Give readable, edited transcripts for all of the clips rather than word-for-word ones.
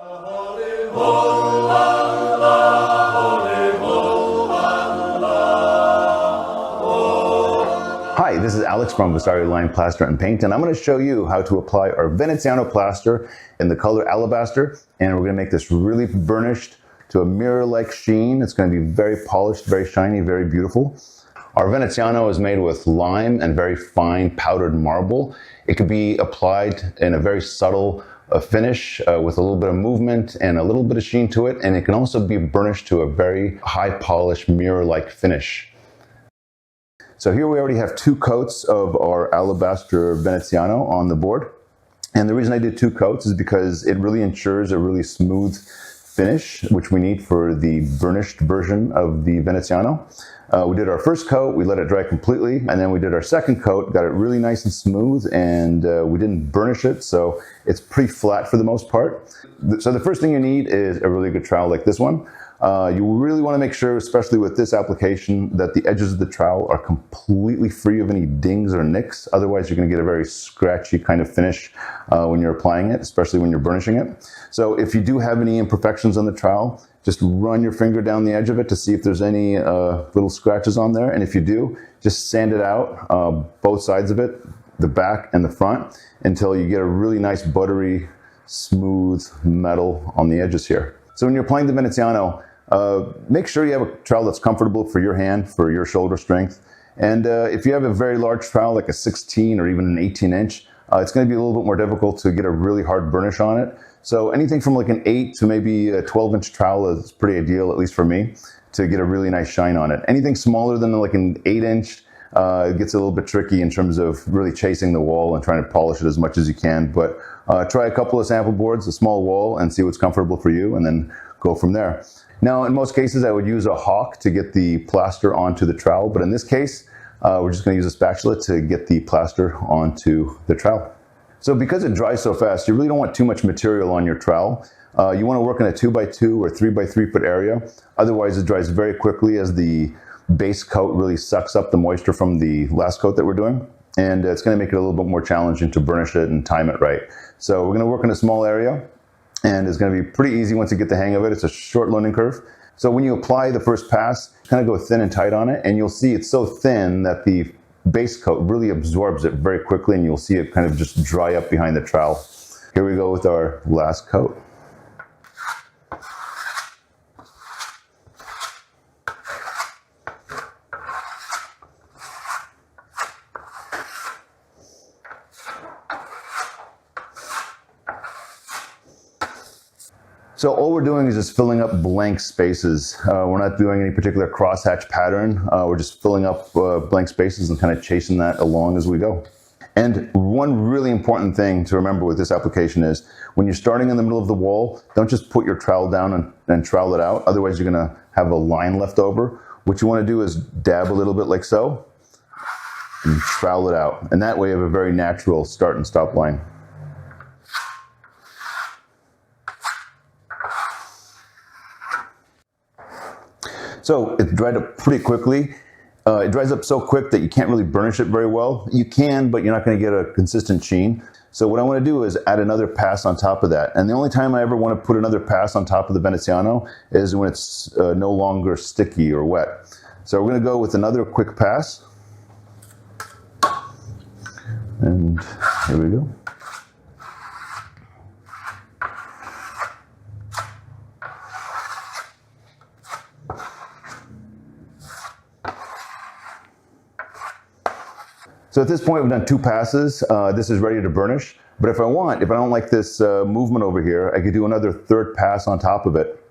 Hi, this is Alex from Vasari Line Plaster and Paint, and I'm going to show you how to apply our Veneziano plaster in the color alabaster, and we're going to make this really burnished to a mirror-like sheen. It's going to be very polished, very shiny, very beautiful. Our Veneziano is made with lime and very fine powdered marble. It could be applied in a very subtle finish with a little bit of movement and a little bit of sheen to it, and it can also be burnished to a very high polish mirror-like finish. So here we already have 2 coats of our alabaster Veneziano on the board. And the reason I did 2 coats is because it really ensures a really smooth finish, which we need for the burnished version of the Veneziano. We did our first coat, we let it dry completely, and then we did our second coat, got it really nice and smooth, and we didn't burnish it, so it's pretty flat for the most part. So the first thing you need is a really good trowel like this one. You really want to make sure, especially with this application, that the edges of the trowel are completely free of any dings or nicks. Otherwise, you're going to get a very scratchy kind of finish when you're applying it, especially when you're burnishing it. So if you do have any imperfections on the trowel, just run your finger down the edge of it to see if there's any little scratches on there. And if you do, just sand it out, both sides of it, the back and the front, until you get a really nice buttery, smooth metal on the edges here. So when you're applying the Veneziano, make sure you have a trowel that's comfortable for your hand, for your shoulder strength. And if you have a very large trowel, like a 16 or even an 18 inch, it's going to be a little bit more difficult to get a really hard burnish on it. So anything from like an 8 to maybe a 12 inch trowel is pretty ideal, at least for me, to get a really nice shine on it. Anything smaller than like an 8 inch, it gets a little bit tricky in terms of really chasing the wall and trying to polish it as much as you can. But try a couple of sample boards, a small wall, and see what's comfortable for you, and then go from there. Now, in most cases, I would use a hawk to get the plaster onto the trowel, but in this case, we're just going to use a spatula to get the plaster onto the trowel. So because it dries so fast, you really don't want too much material on your trowel. You want to work in a 2x2 or 3x3 foot area. Otherwise, it dries very quickly as the base coat really sucks up the moisture from the last coat that we're doing. And it's going to make it a little bit more challenging to burnish it and time it right. So we're going to work in a small area, and it's going to be pretty easy once you get the hang of it. It's a short learning curve. So when you apply the first pass, kind of go thin and tight on it, and you'll see it's so thin that the base coat really absorbs it very quickly, and you'll see it kind of just dry up behind the trowel. Here we go with our last coat. So all we're doing is just filling up blank spaces. We're not doing any particular crosshatch pattern. We're just filling up blank spaces and kind of chasing that along as we go. And one really important thing to remember with this application is when you're starting in the middle of the wall, don't just put your trowel down and trowel it out. Otherwise, you're going to have a line left over. What you want to do is dab a little bit like so and trowel it out. And that way you have a very natural start and stop line. So it dried up pretty quickly. It dries up so quick that you can't really burnish it very well. You can, but you're not going to get a consistent sheen. So what I want to do is add another pass on top of that. And the only time I ever want to put another pass on top of the Veneziano is when it's no longer sticky or wet. So we're going to go with another quick pass. And here we go. So at this point, we've done 2 passes. This is ready to burnish. But if I don't like this movement over here, I could do another 3rd pass on top of it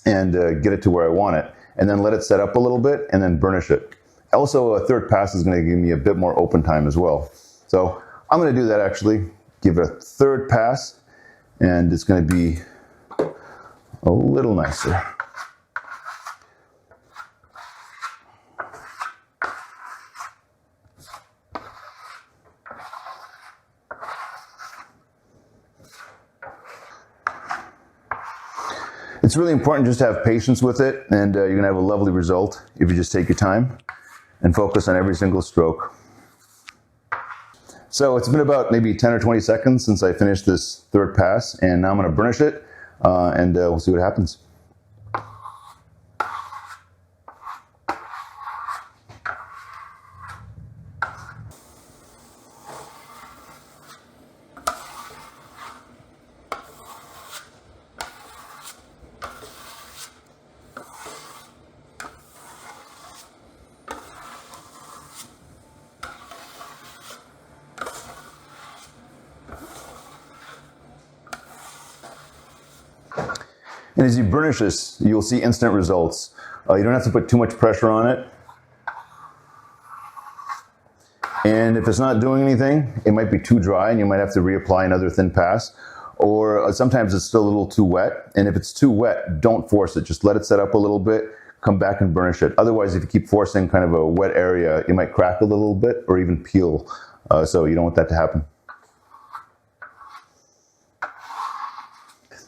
and get it to where I want it. And then let it set up a little bit and then burnish it. Also, a 3rd pass is going to give me a bit more open time as well. So I'm going to do that actually. Give it a 3rd pass, and it's going to be a little nicer. It's really important just to have patience with it, and you're going to have a lovely result if you just take your time and focus on every single stroke. So it's been about maybe 10 or 20 seconds since I finished this 3rd pass, and now I'm going to burnish it. and we'll see what happens. And as you burnish this, you'll see instant results. You don't have to put too much pressure on it. And if it's not doing anything, it might be too dry and you might have to reapply another thin pass. Or sometimes it's still a little too wet. And if it's too wet, don't force it. Just let it set up a little bit, come back and burnish it. Otherwise, if you keep forcing kind of a wet area, it might crack a little bit or even peel. So you don't want that to happen.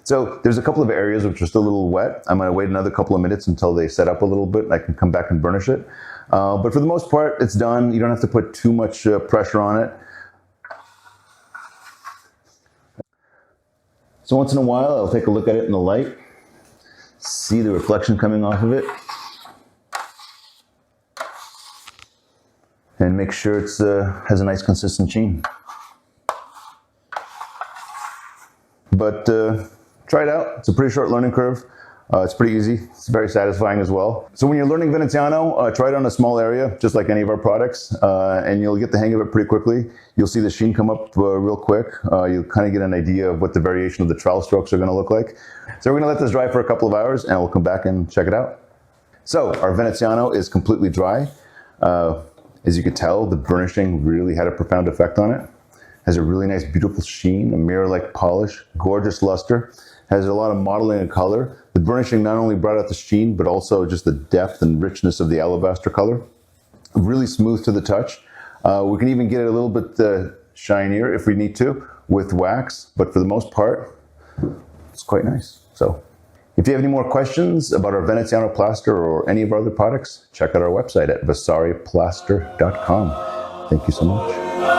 So there's a couple of areas which are still a little wet. I'm gonna wait another couple of minutes until they set up a little bit and I can come back and burnish it. But for the most part, it's done. You don't have to put too much pressure on it. So once in a while, I'll take a look at it in the light, see the reflection coming off of it, and make sure it has a nice consistent sheen. But try it out. It's a pretty short learning curve. It's pretty easy. It's very satisfying as well. So when you're learning Veneziano, try it on a small area, just like any of our products, and you'll get the hang of it pretty quickly. You'll see the sheen come up real quick. You'll kind of get an idea of what the variation of the trowel strokes are going to look like. So we're going to let this dry for a couple of hours, and we'll come back and check it out. So our Veneziano is completely dry. As you can tell, the burnishing really had a profound effect on it. Has a really nice, beautiful sheen, a mirror-like polish, gorgeous luster. Has a lot of mottling and color. The burnishing not only brought out the sheen, but also just the depth and richness of the alabaster color. Really smooth to the touch. We can even get it a little bit shinier if we need to with wax, but for the most part, it's quite nice. So if you have any more questions about our Veneziano plaster or any of our other products, check out our website at vasariplaster.com. Thank you so much.